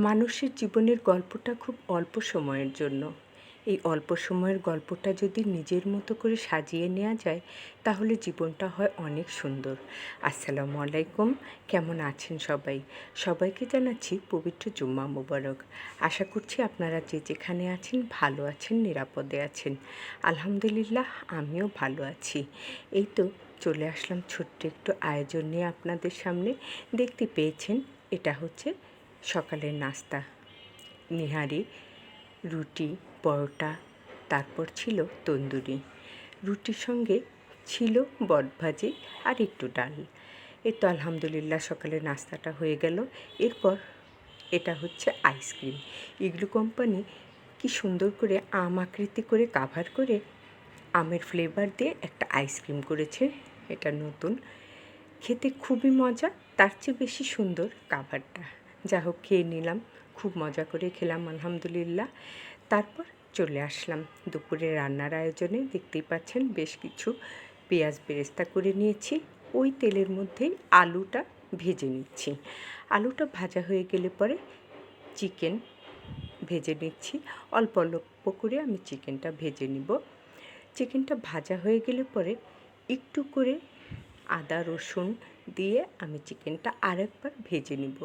মানুষের জীবনের গল্পটা খুব অল্প সময়ের জন্য। এই অল্প সময়ের গল্পটা যদি নিজের মতো করে সাজিয়ে নেওয়া যায় তাহলে জীবনটা হয় অনেক সুন্দর। আসসালামু আলাইকুম, কেমন আছেন সবাই? সবাইকে জানাচ্ছি পবিত্র জুম্মা মোবারক। আশা করছি আপনারা যে যেখানে আছেন ভালো আছেন, নিরাপদে আছেন। আলহামদুলিল্লাহ, আমিও ভালো আছি। এই তো চলে আসলাম ছোট্ট একটু আয়োজন নিয়ে আপনাদের সামনে। দেখতে পেয়েছেন, এটা হচ্ছে সকালের নাস্তা। নিহারি, রুটি, পরোটা, তারপর ছিল তন্দুরি। রুটির সঙ্গে ছিল বটভাজি আর একটু ডাল। এই তো আলহামদুলিল্লাহ সকালের নাস্তাটা হয়ে গেল। এরপর এটা হচ্ছে আইসক্রিম। ইগলু কোম্পানি কি সুন্দর করে আম আকৃতি করে কাভার করে আমের ফ্লেভার দিয়ে একটা আইসক্রিম করেছে। এটা নতুন, খেতে খুবই মজা। তার চেয়ে বেশি সুন্দর কাভারটা। যা হোক, খেয়ে নিলাম, খুব মজা করে খেলাম আলহামদুলিল্লাহ। তারপর চলে আসলাম দুপুরে রান্নার আয়োজনে। দেখতেই পাচ্ছেন বেশ কিছু পেঁয়াজ বেরেস্তা করে নিয়েছি। ওই তেলের মধ্যেই আলুটা ভেজে নিচ্ছি। আলুটা ভাজা হয়ে গেলে পরে চিকেন ভেজে নিচ্ছি। অল্প অল্প করে আমি চিকেনটা ভেজে নিব। চিকেনটা ভাজা হয়ে গেলে পরে একটু করে আদা রসুন দিয়ে আমি চিকেনটা আরেকবার ভেজে নিব।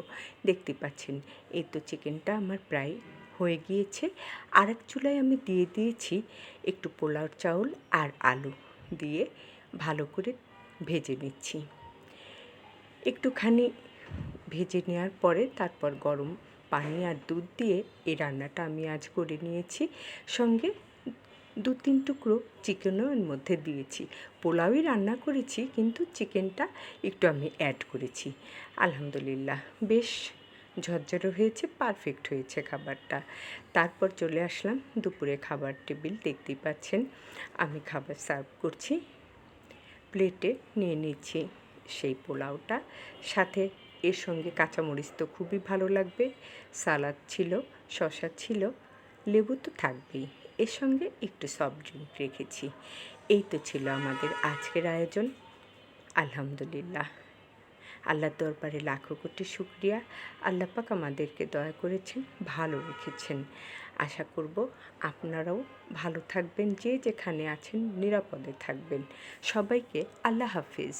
দেখতে পাচ্ছেন, এই তো চিকেনটা আমার প্রায় হয়ে গিয়েছে। আরেক চুলায় আমি দিয়ে দিয়েছি একটু পোলাও চাউল আর আলু দিয়ে ভালো করে ভেজে নিচ্ছি। একটুখানি ভেজে নেওয়ার পরে তারপর গরম পানি আর দুধ দিয়ে এই রান্নাটা আমি আজ করে নিয়েছি। সঙ্গে 2-3 টুকরো চিকেনও এর মধ্যে দিয়েছি। পোলাওই রান্না করেছি, কিন্তু চিকেনটা একটু আমি অ্যাড করেছি। আলহামদুলিল্লাহ, বেশ ঝরঝরে হয়েছে, পারফেক্ট হয়েছে খাবারটা। তারপর চলে আসলাম দুপুরে খাবার টেবিল। দেখতেই পাচ্ছেন আমি খাবার সার্ভ করছি। প্লেটে নিয়ে নিচ্ছি সেই পোলাওটা, সাথে এর সঙ্গে কাঁচামরিচ তো খুবই ভালো লাগবে, সালাদ ছিল, শসা ছিল, লেবু তো থাকবেই, এর সঙ্গে একটু সফট ড্রিঙ্ক রেখেছি। এই তো ছিল আমাদের আজকের আয়োজন। আলহামদুলিল্লাহ, আল্লাহর দরবারে লাখো কোটি শুকরিয়া। আল্লাহ পাক আমাদেরকে দয়া করেছেন, ভালো রেখেছেন। আশা করব আপনারাও ভালো থাকবেন, যে যেখানে আছেন নিরাপদে থাকবেন। সবাইকে আল্লাহ হাফিজ।